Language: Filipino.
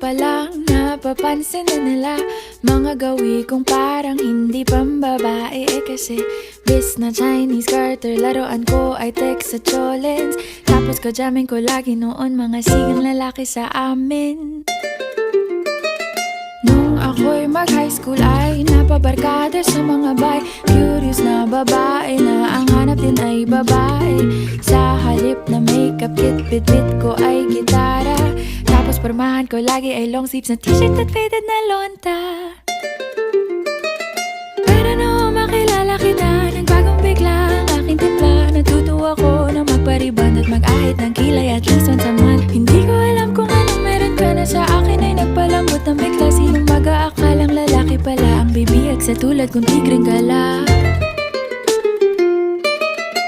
pa lang napapansin na nila mga gawi kong parang hindi pambabae. Kasi bis na Chinese Carter, laruan ko ay text sa cholens. Tapos kajamin ko lagi noon mga sigang lalaki sa amin. Nung ako'y mag-high school ay napabarkada sa mga bay. Curious na babae na ang hanap din ay babae. Sa halip na makeup kit, bit-bit ko ay gitara. Tapos pormahan ko lagi ay long sleeves na t-shirt at faded na lonta. Pero noong makilala kita, nagbagong bigla ang aking timpla. Natutuwa ko na magpariban at mag-ahit ng kilay at least once a month. Hindi ko alam kung anong meron ka na sa akin ay nagpalambot ng bigla. Sinong mag-aakalang lalaki pala ang bibiyag sa tulad kong tigreng gala.